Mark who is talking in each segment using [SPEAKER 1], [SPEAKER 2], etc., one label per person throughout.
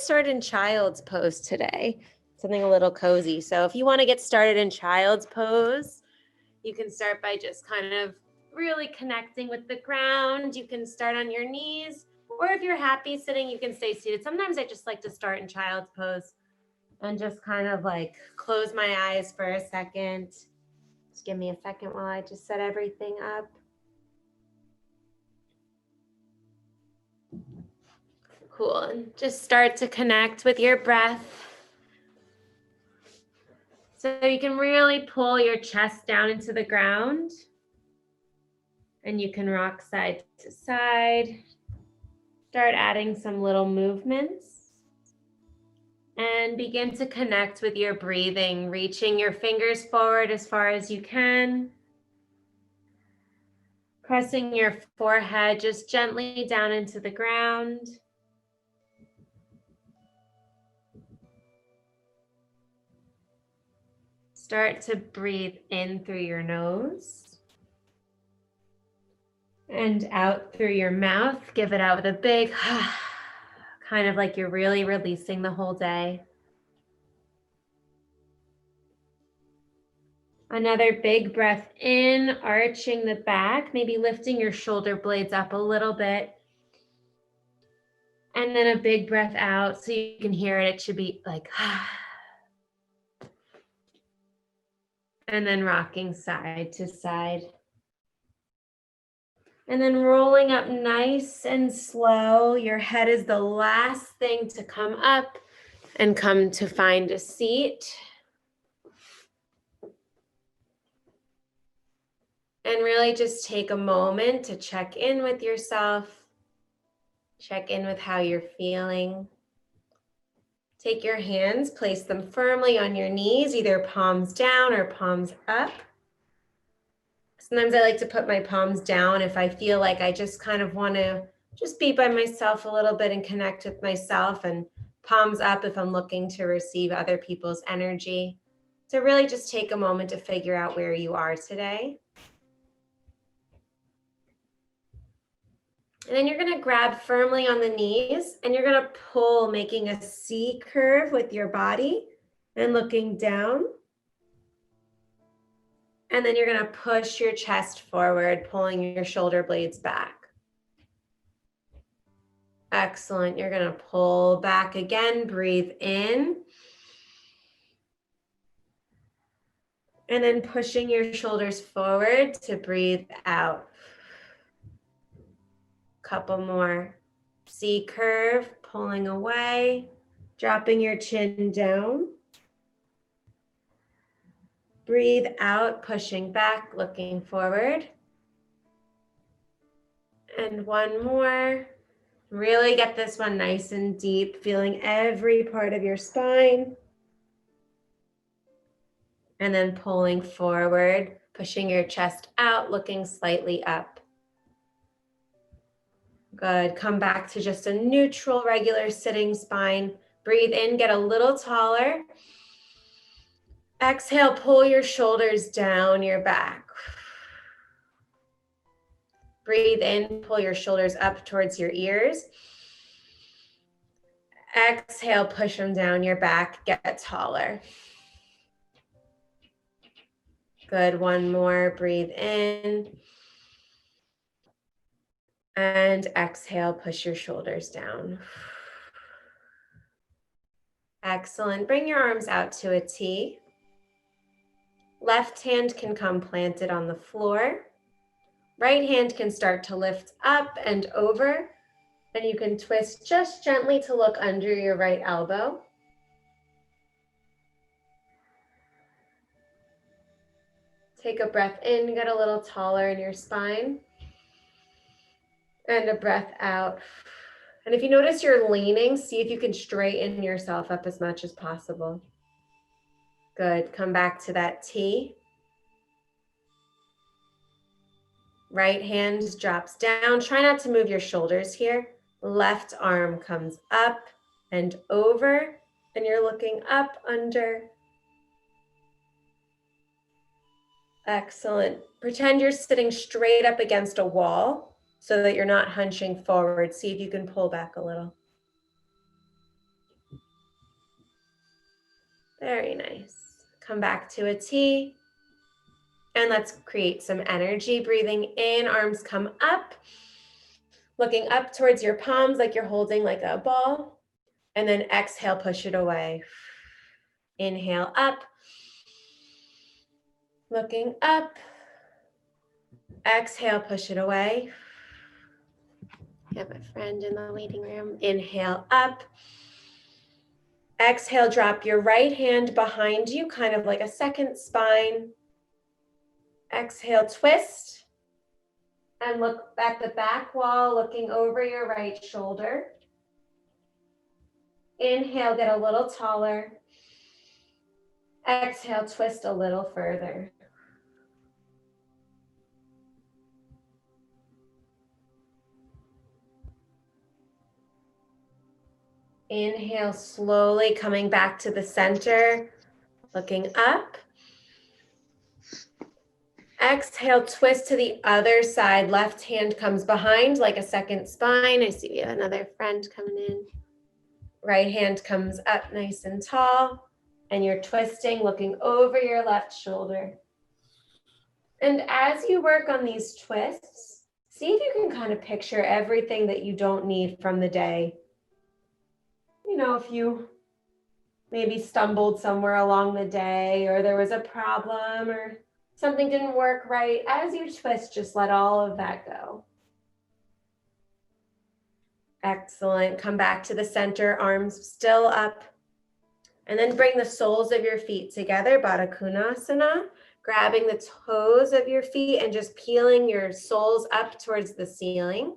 [SPEAKER 1] started in child's pose today, something a little cozy. So if you want to get started in child's pose, you can start by just kind of really connecting with the ground. You can start on your knees, or if you're happy sitting, you can stay seated. Sometimes I just like to start in child's pose and just kind of like close my eyes for a second. Just give me a second while I just set everything up. Cool, and just start to connect with your breath. So you can really pull your chest down into the ground, and you can rock side to side. Start adding some little movements and begin to connect with your breathing, reaching your fingers forward as far as you can. Pressing your forehead just gently down into the ground. Start to breathe in through your nose and out through your mouth. Give it out with a big, kind of like you're really releasing the whole day. Another big breath in, arching the back, maybe lifting your shoulder blades up a little bit. And then a big breath out so you can hear it. It should be like, and then rocking side to side. And then rolling up nice and slow. Your head is the last thing to come up and come to find a seat. And really just take a moment to check in with yourself. Check in with how you're feeling. Take your hands, place them firmly on your knees, either palms down or palms up. Sometimes I like to put my palms down if I feel like I just kind of want to just be by myself a little bit and connect with myself, and palms up if I'm looking to receive other people's energy. So really just take a moment to figure out where you are today. And then you're going to grab firmly on the knees and you're going to pull, making a C curve with your body and looking down. And then you're going to push your chest forward, pulling your shoulder blades back. Excellent. You're going to pull back again, breathe in. And then pushing your shoulders forward to breathe out. Couple more. C curve, pulling away, dropping your chin down. Breathe out, pushing back, looking forward. And one more. Really get this one nice and deep, feeling every part of your spine. And then pulling forward, pushing your chest out, looking slightly up. Good. Come back to just a neutral, regular sitting spine. Breathe in, get a little taller. Exhale, pull your shoulders down your back. Breathe in, pull your shoulders up towards your ears. Exhale, push them down your back, get taller. Good, one more, breathe in. And exhale, push your shoulders down. Excellent, bring your arms out to a T. Left hand can come planted on the floor. Right hand can start to lift up and over. And you can twist just gently to look under your right elbow. Take a breath in, get a little taller in your spine. And a breath out. And if you notice you're leaning, see if you can straighten yourself up as much as possible. Good, come back to that T. Right hand drops down. Try not to move your shoulders here. Left arm comes up and over, and you're looking up, under. Excellent. Pretend you're sitting straight up against a wall so that you're not hunching forward. See if you can pull back a little. Very nice. Come back to a T. And let's create some energy. Breathing in, arms come up. Looking up towards your palms like you're holding like a ball. And then exhale, push it away. Inhale up. Looking up. Exhale, push it away. I have a friend in the waiting room. Inhale up. Exhale, drop your right hand behind you, kind of like a second spine. Exhale, twist. And look at the back wall, looking over your right shoulder. Inhale, get a little taller. Exhale, twist a little further. Inhale, slowly coming back to the center, looking up. Exhale, twist to the other side. Left hand comes behind like a second spine. I see we have another friend coming in. Right hand comes up nice and tall. And you're twisting, looking over your left shoulder. And as you work on these twists, see if you can kind of picture everything that you don't need from the day. You know, if you maybe stumbled somewhere along the day, or there was a problem, or something didn't work right, as you twist, just let all of that go. Excellent. Come back to the center, arms still up. And then bring the soles of your feet together, Baddha Konasana, grabbing the toes of your feet and just peeling your soles up towards the ceiling.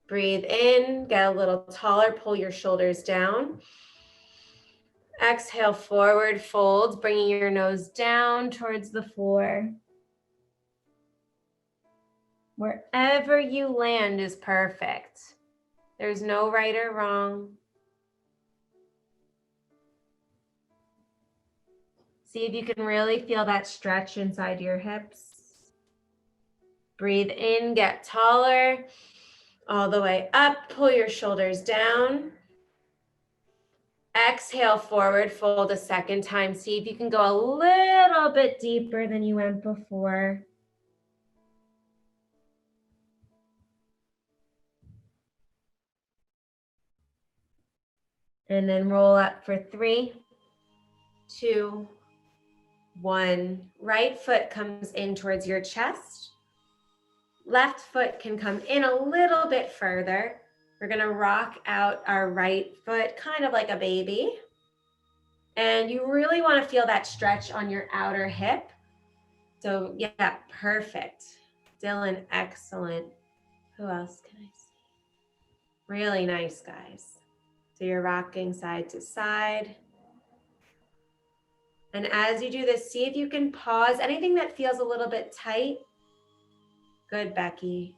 [SPEAKER 1] Breathe in, get a little taller, pull your shoulders down. Exhale, forward fold, bringing your nose down towards the floor. Wherever you land is perfect. There's no right or wrong. See if you can really feel that stretch inside your hips. Breathe in, get taller, all the way up, pull your shoulders down. Exhale, forward fold a second time. See if you can go a little bit deeper than you went before. And then roll up for 3, 2, 1. Right foot comes in towards your chest. Left foot can come in a little bit further. We're gonna rock out our right foot, kind of like a baby. And you really wanna feel that stretch on your outer hip. So yeah, perfect. Dylan, excellent. Who else can I see? Really nice, guys. So you're rocking side to side. And as you do this, see if you can pause anything that feels a little bit tight. Good, Becky.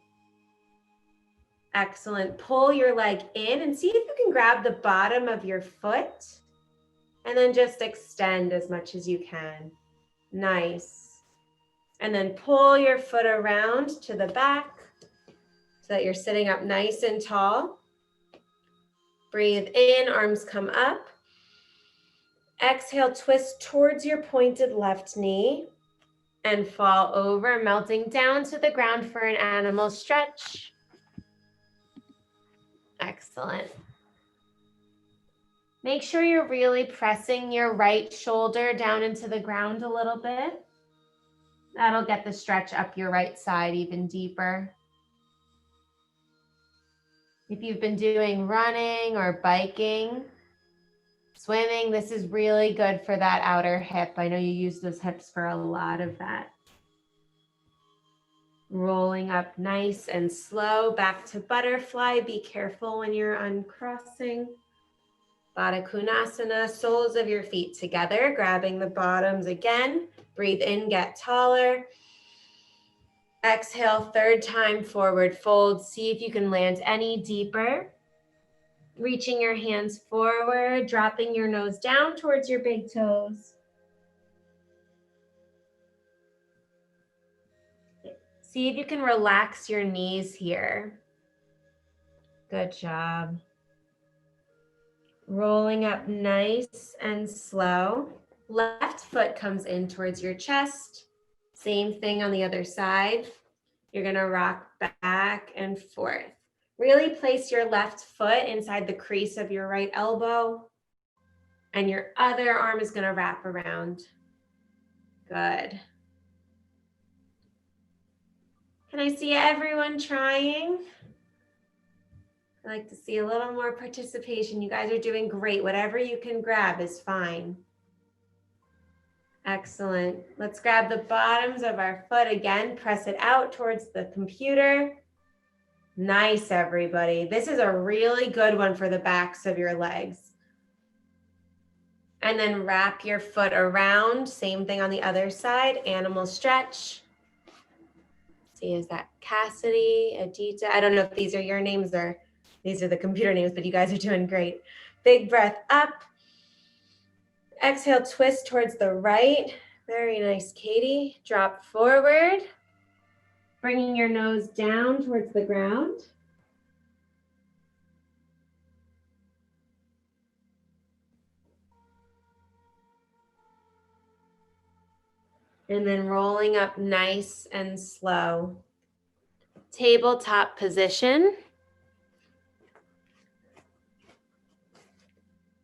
[SPEAKER 1] Excellent. Pull your leg in and see if you can grab the bottom of your foot and then just extend as much as you can. Nice. And then pull your foot around to the back so that you're sitting up nice and tall. Breathe in, arms come up. Exhale, twist towards your pointed left knee and fall over, melting down to the ground for an animal stretch. Excellent. Make sure you're really pressing your right shoulder down into the ground a little bit. That'll get the stretch up your right side even deeper. If you've been doing running or biking, swimming, this is really good for that outer hip. I know you use those hips for a lot of that. Rolling up nice and slow, back to butterfly. Be careful when you're uncrossing. Baddha Konasana, soles of your feet together, grabbing the bottoms again. Breathe in, get taller. Exhale, third time, forward fold. See if you can land any deeper. Reaching your hands forward, dropping your nose down towards your big toes. See if you can relax your knees here. Good job. Rolling up nice and slow. Left foot comes in towards your chest. Same thing on the other side. You're gonna rock back and forth. Really place your left foot inside the crease of your right elbow, and your other arm is gonna wrap around. Good. Can I see everyone trying? I like to see a little more participation. You guys are doing great. Whatever you can grab is fine. Excellent. Let's grab the bottoms of our foot again. Press it out towards the computer. Nice, everybody. This is a really good one for the backs of your legs. And then wrap your foot around. Same thing on the other side. Animal stretch. See, is that Cassidy, Adita? I don't know if these are your names or these are the computer names, but you guys are doing great. Big breath up. Exhale, twist towards the right. Very nice, Katie. Drop forward. Bringing your nose down towards the ground. And then rolling up nice and slow. Tabletop position.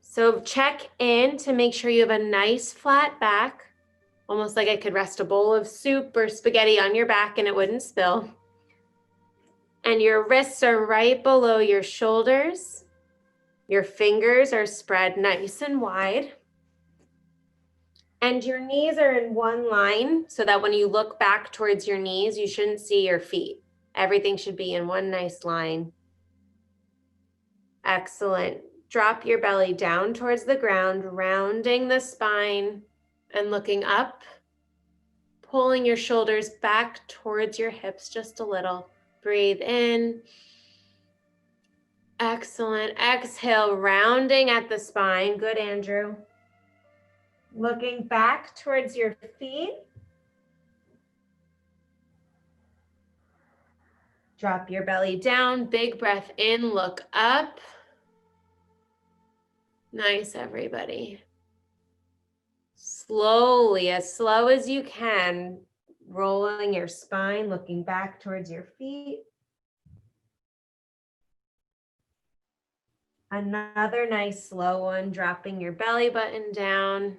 [SPEAKER 1] So check in to make sure you have a nice flat back, almost like I could rest a bowl of soup or spaghetti on your back and it wouldn't spill. And your wrists are right below your shoulders. Your fingers are spread nice and wide. And your knees are in one line so that when you look back towards your knees, you shouldn't see your feet. Everything should be in one nice line. Excellent. Drop your belly down towards the ground, rounding the spine and looking up, pulling your shoulders back towards your hips just a little. Breathe in. Excellent. Exhale, rounding at the spine. Good, Andrew. Looking back towards your feet. Drop your belly down. Big breath in. Look up. Nice, everybody. Slowly, as slow as you can, rolling your spine, looking back towards your feet. Another nice slow one, dropping your belly button down,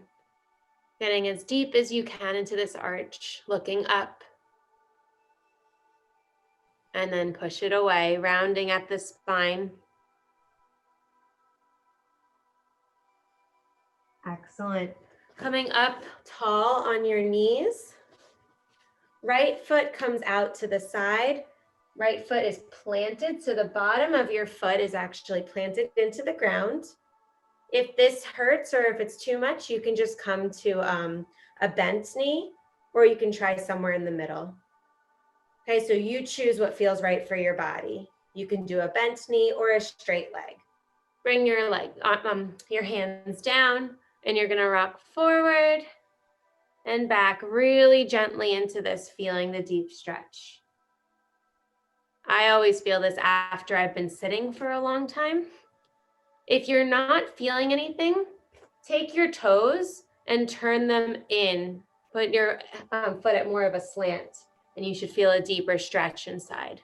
[SPEAKER 1] getting as deep as you can into this arch, looking up. And then push it away, rounding at the spine. Excellent. Coming up tall on your knees. Right foot comes out to the side. Right foot is planted, so the bottom of your foot is actually planted into the ground. If this hurts or if it's too much, you can just come to a bent knee, or you can try somewhere in the middle. Okay, so you choose what feels right for your body. You can do a bent knee or a straight leg. Bring your hands down, and you're gonna rock forward and back really gently into this, feeling the deep stretch. I always feel this after I've been sitting for a long time. If you're not feeling anything, take your toes and turn them in. Put your foot at more of a slant, and you should feel a deeper stretch inside.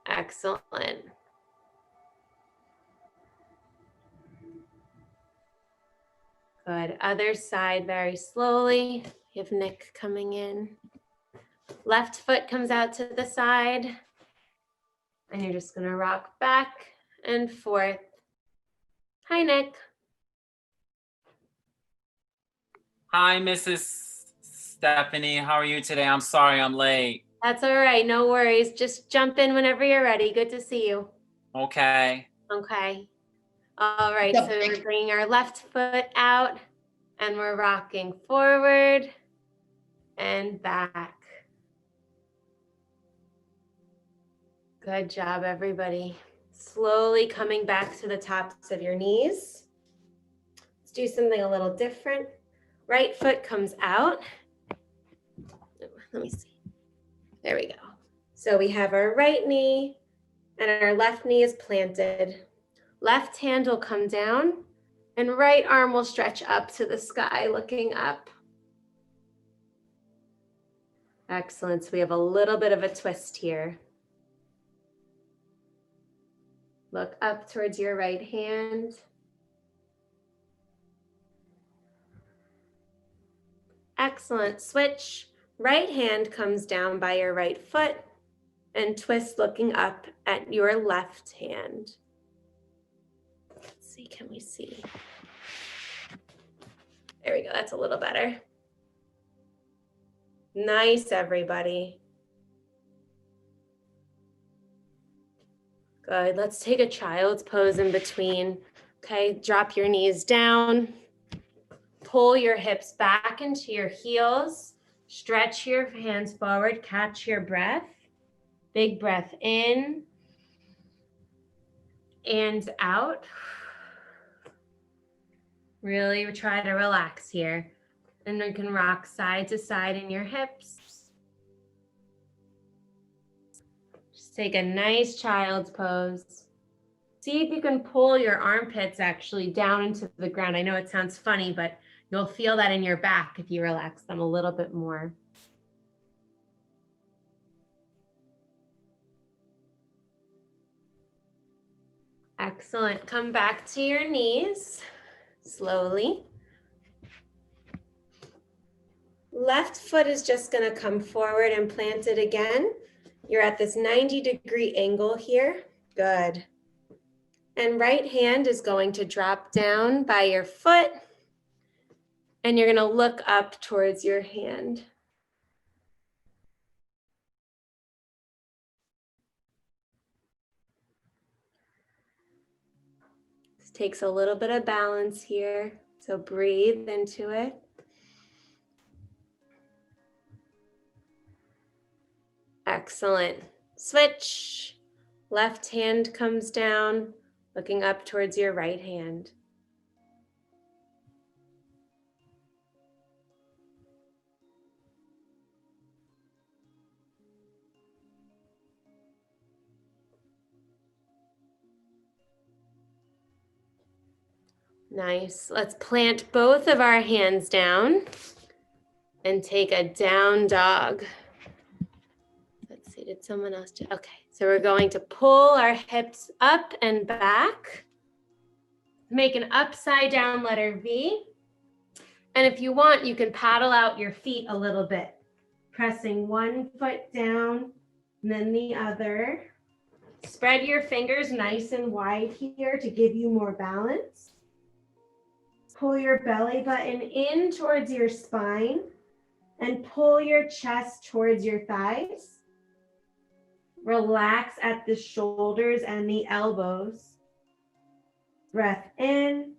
[SPEAKER 1] Excellent. Good. Other side very slowly. You have Nick coming in. Left foot comes out to the side. And you're just going to rock back and forth. Hi, Nick.
[SPEAKER 2] Hi, Mrs. Stefanie. How are you today? I'm sorry I'm late.
[SPEAKER 1] That's all right. No worries. Just jump in whenever you're ready. Good to see you.
[SPEAKER 2] Okay.
[SPEAKER 1] Okay. All right, so we're bringing our left foot out and we're rocking forward and back. Good job, everybody. Slowly coming back to the tops of your knees. Let's do something a little different. Right foot comes out. Let me see. There we go. So we have our right knee and our left knee is planted. Left hand will come down and right arm will stretch up to the sky, looking up. Excellent. So we have a little bit of a twist here. Look up towards your right hand. Excellent. Switch. Right hand comes down by your right foot and twist looking up at your left hand. Let's see, can we see? There we go, that's a little better. Nice, everybody. Good, let's take a child's pose in between. Okay, drop your knees down. Pull your hips back into your heels. Stretch your hands forward, catch your breath. Big breath in and out. Really try to relax here. And you can rock side to side in your hips. Just take a nice child's pose. See if you can pull your armpits actually down into the ground. I know it sounds funny, but you'll feel that in your back if you relax them a little bit more. Excellent. Come back to your knees slowly. Left foot is just going to come forward and plant it again. You're at this 90-degree angle here. Good. And right hand is going to drop down by your foot. And you're going to look up towards your hand. This takes a little bit of balance here. So breathe into it. Excellent. Switch. Left hand comes down, looking up towards your right hand. Nice. Let's plant both of our hands down and take a down dog. Let's see, did someone else do? Okay, so we're going to pull our hips up and back. Make an upside down letter V. And if you want, you can paddle out your feet a little bit, pressing one foot down and then the other. Spread your fingers nice and wide here to give you more balance. Pull your belly button in towards your spine and pull your chest towards your thighs. Relax at the shoulders and the elbows. Breath in,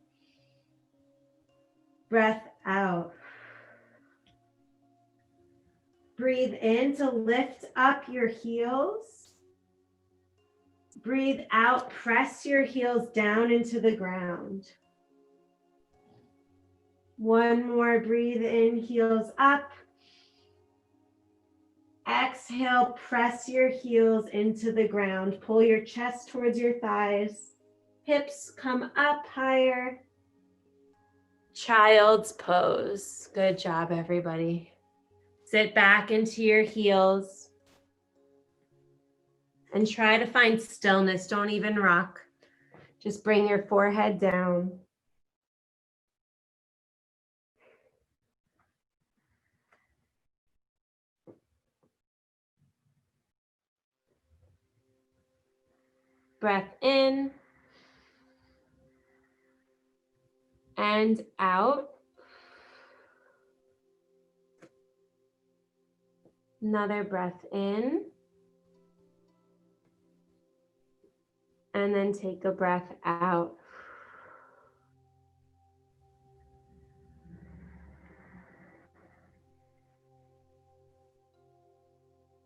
[SPEAKER 1] breath out. Breathe in to lift up your heels. Breathe out, press your heels down into the ground. One more, breathe in, heels up. Exhale, press your heels into the ground. Pull your chest towards your thighs. Hips come up higher. Child's pose. Good job, everybody. Sit back into your heels and try to find stillness. Don't even rock. Just bring your forehead down. Breath in and out. Another breath in. And then take a breath out.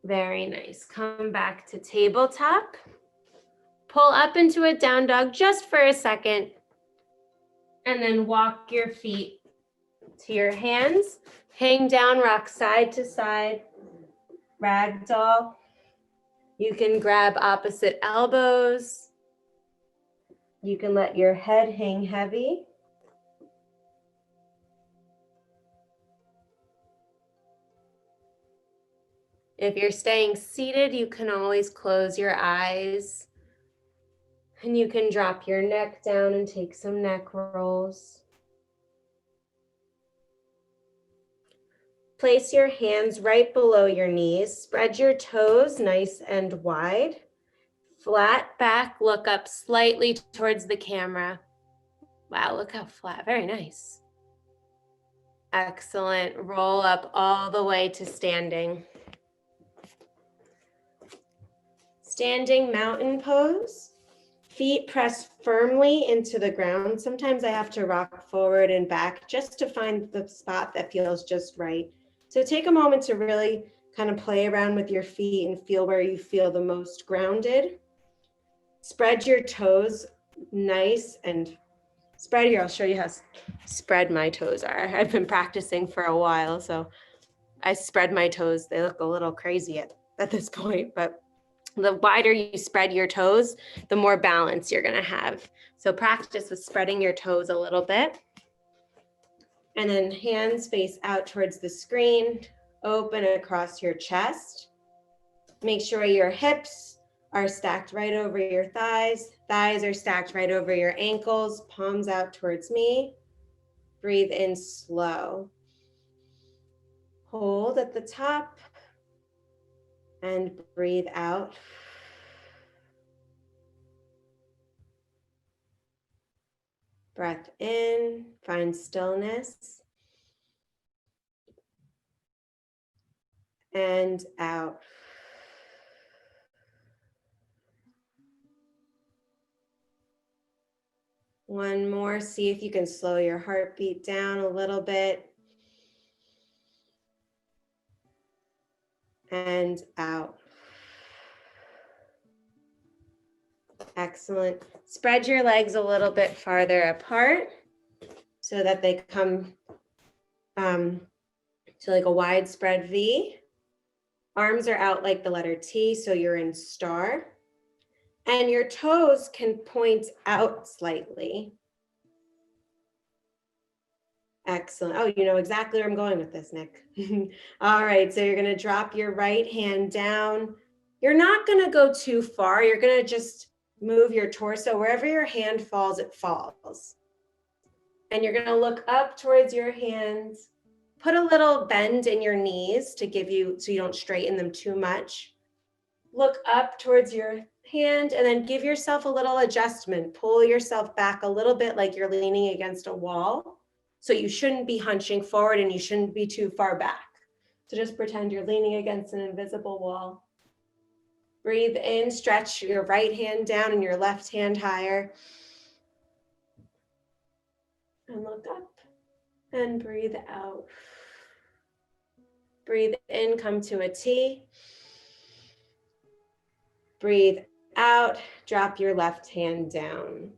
[SPEAKER 1] Very nice. Come back to tabletop. Pull up into a down dog just for a second. And then walk your feet to your hands. Hang down, rock side to side. Ragdoll. You can grab opposite elbows. You can let your head hang heavy. If you're staying seated, you can always close your eyes and you can drop your neck down and take some neck rolls. Place your hands right below your knees. Spread your toes nice and wide. Flat back, look up slightly towards the camera. Wow, look how flat, very nice. Excellent, roll up all the way to standing. Standing mountain pose. Feet press firmly into the ground. Sometimes I have to rock forward and back just to find the spot that feels just right. So take a moment to really kind of play around with your feet and feel where you feel the most grounded. Spread your toes nice and spread here. I'll show you how spread my toes are. I've been practicing for a while, so I spread my toes. They look a little crazy at this point, but the wider you spread your toes, the more balance you're going to have. So practice with spreading your toes a little bit. And then hands face out towards the screen, open across your chest. Make sure your hips are stacked right over your thighs. Thighs are stacked right over your ankles, palms out towards me. Breathe in slow. Hold at the top and breathe out. Breath in, find stillness. And out. One more, see if you can slow your heartbeat down a little bit. And out. Excellent. Spread your legs a little bit farther apart so that they come to like a widespread V. Arms are out like the letter T, so you're in star. And your toes can point out slightly. Excellent. Oh, you know exactly where I'm going with this, Nick. All right, so you're going to drop your right hand down. You're not going to go too far. You're going to just move your torso. Wherever your hand falls, it falls. And you're going to look up towards your hands. Put a little bend in your knees to give you, so you don't straighten them too much. Look up towards your hand and then give yourself a little adjustment. Pull yourself back a little bit like you're leaning against a wall. So you shouldn't be hunching forward and you shouldn't be too far back. So just pretend you're leaning against an invisible wall. Breathe in, stretch your right hand down and your left hand higher. And look up and breathe out. Breathe in, come to a T. Breathe out, drop your left hand down.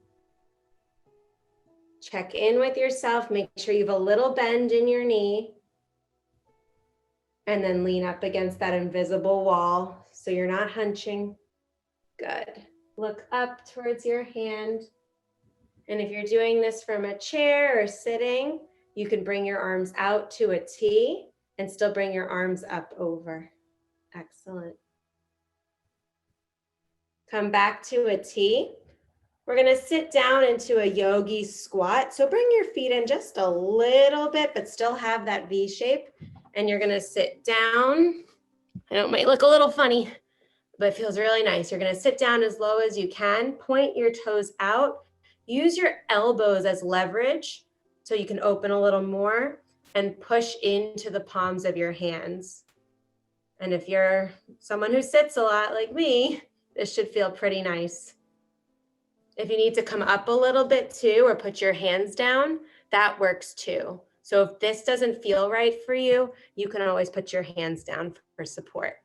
[SPEAKER 1] Check in with yourself, make sure you have a little bend in your knee. And then lean up against that invisible wall so you're not hunching. Good. Look up towards your hand. And if you're doing this from a chair or sitting, you can bring your arms out to a T and still bring your arms up over. Excellent. Come back to a T. We're going to sit down into a yogi squat. So bring your feet in just a little bit, but still have that V shape. And you're going to sit down. I know it might look a little funny, but it feels really nice. You're going to sit down as low as you can. Point your toes out. Use your elbows as leverage so you can open a little more and push into the palms of your hands. And if you're someone who sits a lot like me, this should feel pretty nice. If you need to come up a little bit too, or put your hands down, that works too. So if this doesn't feel right for you, you can always put your hands down for support.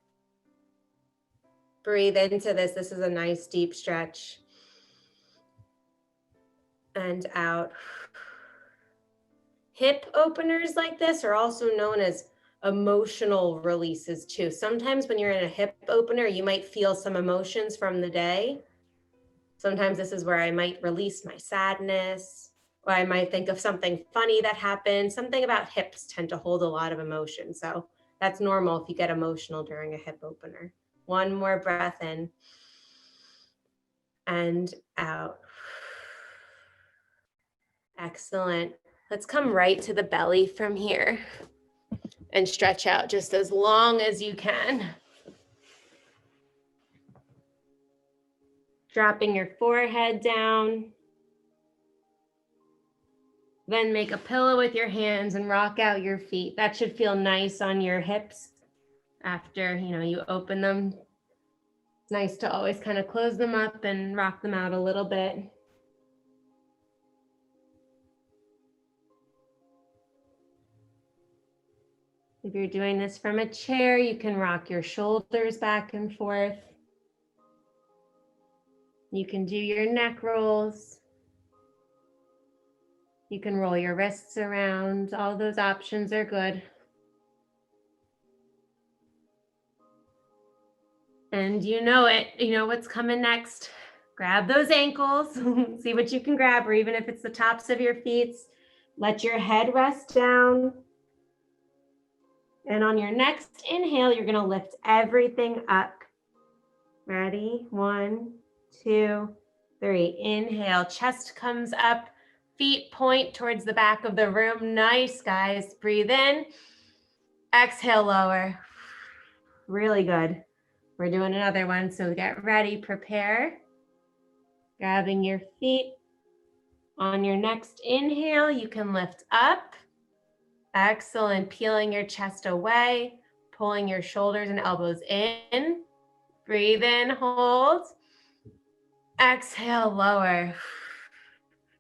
[SPEAKER 1] Breathe into this. This is a nice deep stretch. And out. Hip openers like this are also known as emotional releases too. Sometimes when you're in a hip opener, you might feel some emotions from the day. Sometimes this is where I might release my sadness, or I might think of something funny that happened. Something about hips tend to hold a lot of emotion. So that's normal if you get emotional during a hip opener. One more breath in and out. Excellent. Let's come right to the belly from here and stretch out just as long as you can. Dropping your forehead down. Then make a pillow with your hands and rock out your feet. That should feel nice on your hips after, you open them. It's nice to always kind of close them up and rock them out a little bit. If you're doing this from a chair, you can rock your shoulders back and forth. You can do your neck rolls. You can roll your wrists around. All those options are good. And you know it, you know what's coming next. Grab those ankles, see what you can grab, or even if it's the tops of your feet, let your head rest down. And on your next inhale, you're gonna lift everything up. Ready? 1, 2, 3. Inhale, chest comes up, feet point towards the back of the room. Nice, guys. Breathe in. Exhale, lower. Really good. We're doing another one, so get ready, prepare. Grabbing your feet. On your next inhale, you can lift up. Excellent. Peeling your chest away, pulling your shoulders and elbows in. Breathe in, hold. Exhale, lower.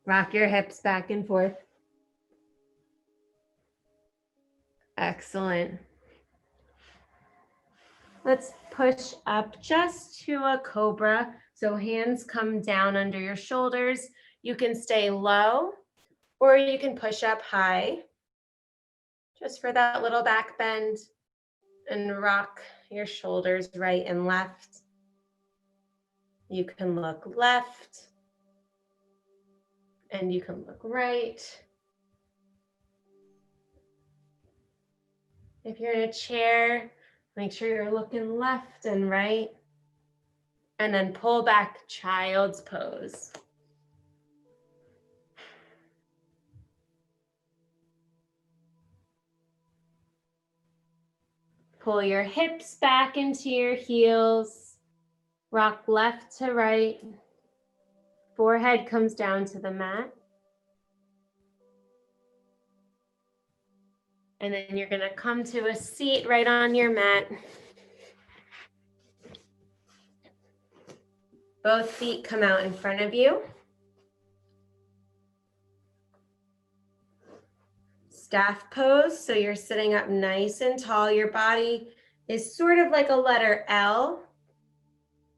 [SPEAKER 1] Rock your hips back and forth. Excellent. Let's push up just to a cobra. So hands come down under your shoulders. You can stay low or you can push up high just for that little back bend and rock your shoulders right and left. You can look left and you can look right. If you're in a chair, make sure you're looking left and right. And then pull back, child's pose. Pull your hips back into your heels. Rock left to right. Forehead comes down to the mat. And then you're going to come to a seat right on your mat. Both feet come out in front of you. Staff pose, so you're sitting up nice and tall. Your body is sort of like a letter L.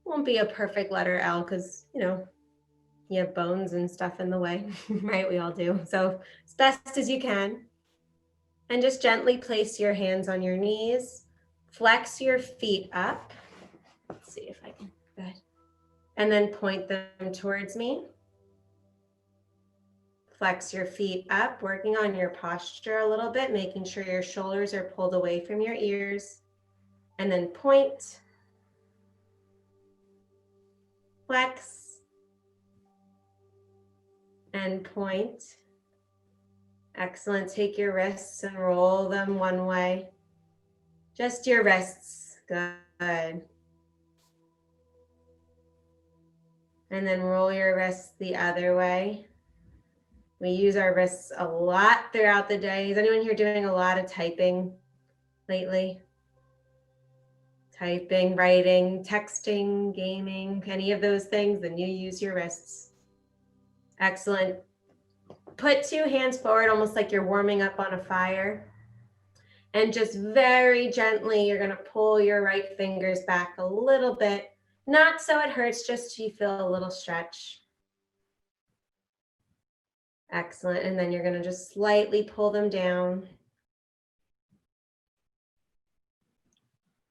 [SPEAKER 1] Won't be a perfect letter L because, you have bones and stuff in the way, right? We all do. So as best as you can. And just gently place your hands on your knees. Flex your feet up. Let's see if I can, good. And then point them towards me. Flex your feet up, working on your posture a little bit, making sure your shoulders are pulled away from your ears. And then point. Flex. And point. Excellent. Take your wrists and roll them one way. Just your wrists. Good. And then roll your wrists the other way. We use our wrists a lot throughout the day. Is anyone here doing a lot of typing lately? Typing, writing, texting, gaming, any of those things, then you use your wrists. Excellent. Put 2 hands forward, almost like you're warming up on a fire. And just very gently, you're gonna pull your right fingers back a little bit. Not so it hurts, just so you feel a little stretch. Excellent, and then you're gonna just slightly pull them down.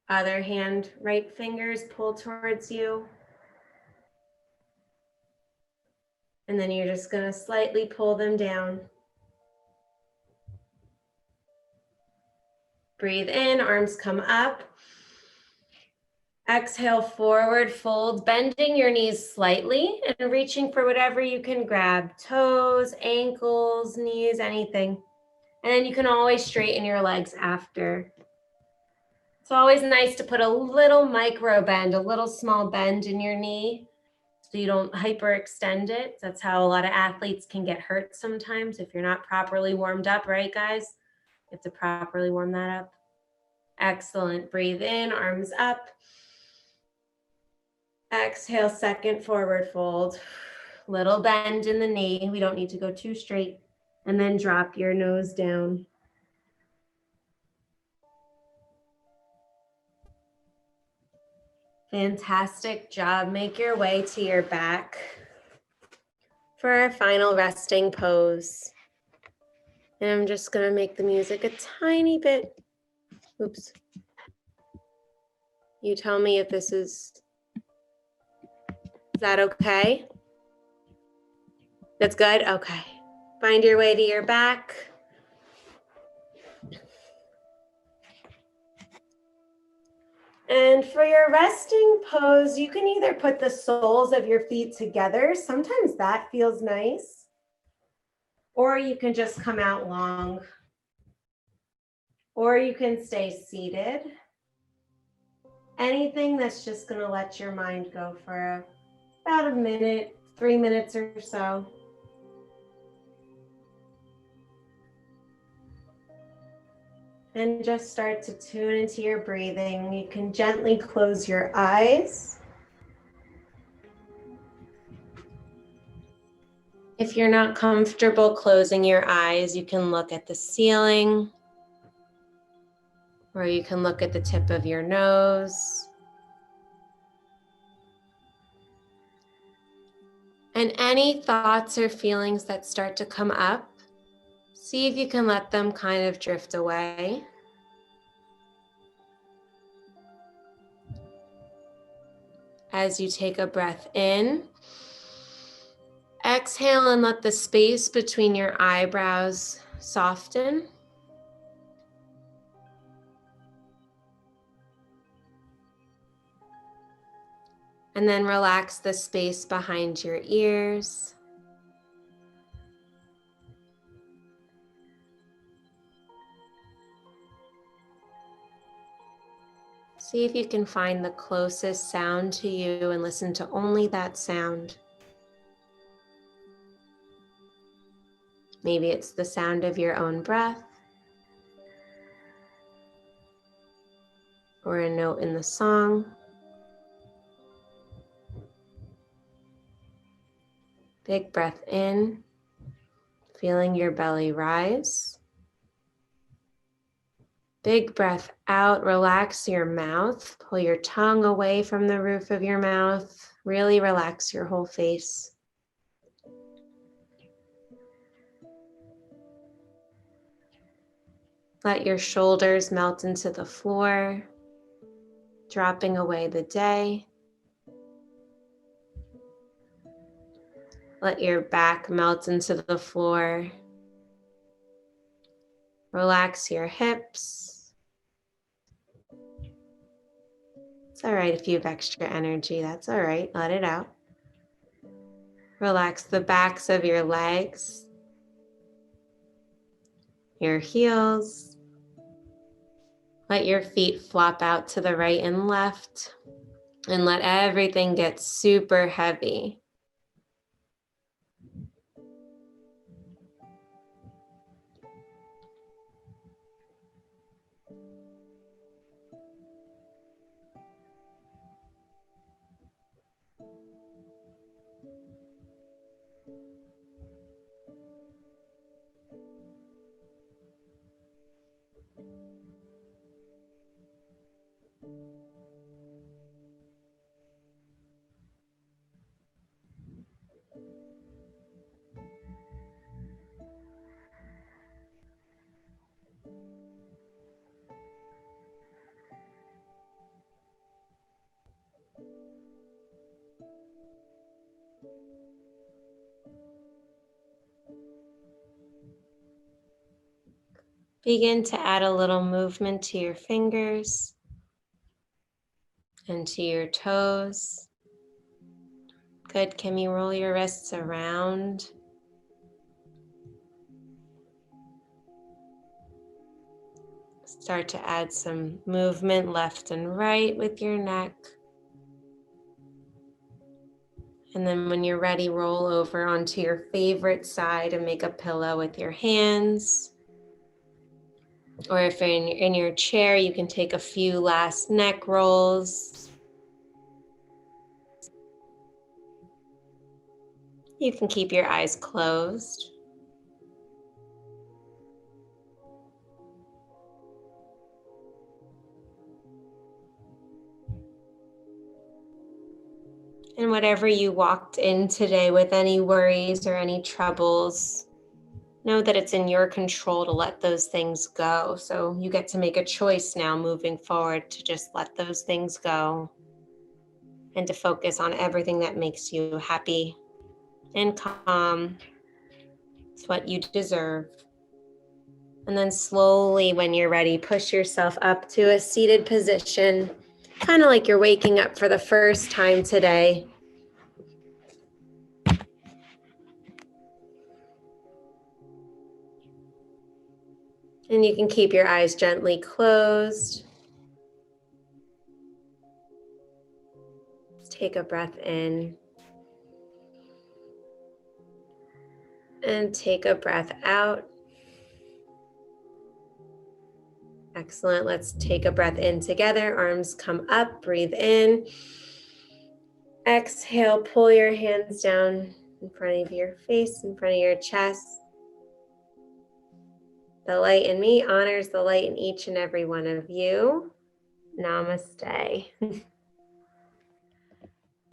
[SPEAKER 1] Other hand, right fingers pull towards you. And then you're just going to slightly pull them down. Breathe in, arms come up. Exhale, forward fold, bending your knees slightly and reaching for whatever you can grab. Toes, ankles, knees, anything. And then you can always straighten your legs after. It's always nice to put a little micro bend, a little small bend in your knee so you don't hyperextend it. That's how a lot of athletes can get hurt sometimes if you're not properly warmed up, right, guys? You have to properly warm that up. Excellent. Breathe in, arms up. Exhale, second forward fold. Little bend in the knee. We don't need to go too straight. And then drop your nose down. Fantastic job. Make your way to your back for our final resting pose. And I'm just going to make the music a tiny bit. Oops. You tell me if this is that okay? That's good? Okay. Find your way to your back. And for your resting pose, you can either put the soles of your feet together. Sometimes that feels nice. Or you can just come out long. Or you can stay seated. Anything that's just going to let your mind go for about a minute, 3 minutes or so. And just start to tune into your breathing. You can gently close your eyes. If you're not comfortable closing your eyes, you can look at the ceiling, or you can look at the tip of your nose. And any thoughts or feelings that start to come up, see if you can let them kind of drift away. As you take a breath in, exhale and let the space between your eyebrows soften. And then relax the space behind your ears. See if you can find the closest sound to you and listen to only that sound. Maybe it's the sound of your own breath, or a note in the song. Big breath in, feeling your belly rise. Big breath out, relax your mouth. Pull your tongue away from the roof of your mouth. Really relax your whole face. Let your shoulders melt into the floor, dropping away the day. Let your back melt into the floor. Relax your hips. It's all right if you have extra energy. That's all right. Let it out. Relax the backs of your legs, your heels. Let your feet flop out to the right and left, and let everything get super heavy. Begin to add a little movement to your fingers and to your toes. Good. Can you roll your wrists around? Start to add some movement left and right with your neck. And then when you're ready, roll over onto your favorite side and make a pillow with your hands. Or if you're in your chair, you can take a few last neck rolls. You can keep your eyes closed. And whatever you walked in today with, any worries or any troubles, know that it's in your control to let those things go. So you get to make a choice now moving forward to just let those things go and to focus on everything that makes you happy and calm. It's what you deserve. And then slowly, when you're ready, push yourself up to a seated position, kind of like you're waking up for the first time today. And you can keep your eyes gently closed. Take a breath in. And take a breath out. Excellent. Let's take a breath in together. Arms come up, breathe in. Exhale, pull your hands down in front of your face, in front of your chest. The light in me honors the light in each and every one of you. Namaste.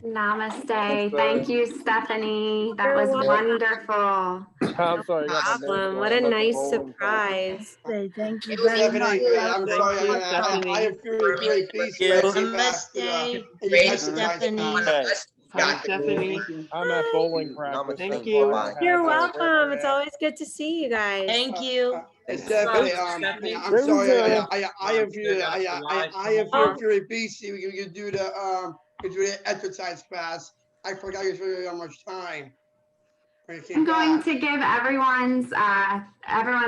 [SPEAKER 3] Namaste. Thank you, Stephanie. That was
[SPEAKER 1] You're
[SPEAKER 3] wonderful.
[SPEAKER 4] I'm sorry, I got my nose
[SPEAKER 1] Awesome.
[SPEAKER 4] blown.
[SPEAKER 1] What a
[SPEAKER 4] I'm at the
[SPEAKER 1] nice
[SPEAKER 4] bowling
[SPEAKER 1] surprise.
[SPEAKER 5] Thank you
[SPEAKER 6] It was
[SPEAKER 5] very much.
[SPEAKER 6] I'm sorry, I have very busy.
[SPEAKER 2] Thank you.
[SPEAKER 5] Namaste.
[SPEAKER 6] Thank
[SPEAKER 5] Stephanie.
[SPEAKER 4] Hi,
[SPEAKER 2] Stephanie.
[SPEAKER 4] I'm at bowling practice.
[SPEAKER 2] Thank
[SPEAKER 4] That's
[SPEAKER 2] you.
[SPEAKER 4] why I had
[SPEAKER 1] You're
[SPEAKER 4] to break my
[SPEAKER 1] welcome. It's
[SPEAKER 4] neck.
[SPEAKER 1] always good to see you guys.
[SPEAKER 5] Thank you.
[SPEAKER 6] Stephanie,
[SPEAKER 2] Stephanie.
[SPEAKER 6] I'm
[SPEAKER 4] This is
[SPEAKER 6] sorry,
[SPEAKER 4] a-
[SPEAKER 6] I have very busy. You do the exercise class. I forgot you really how much time.
[SPEAKER 3] I'm going to give everyone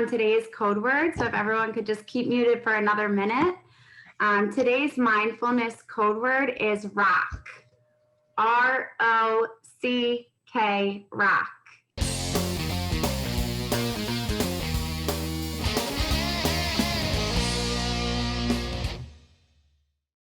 [SPEAKER 3] today's code word. So if everyone could just keep muted for another minute. Today's mindfulness code word is rock. ROCK, rock.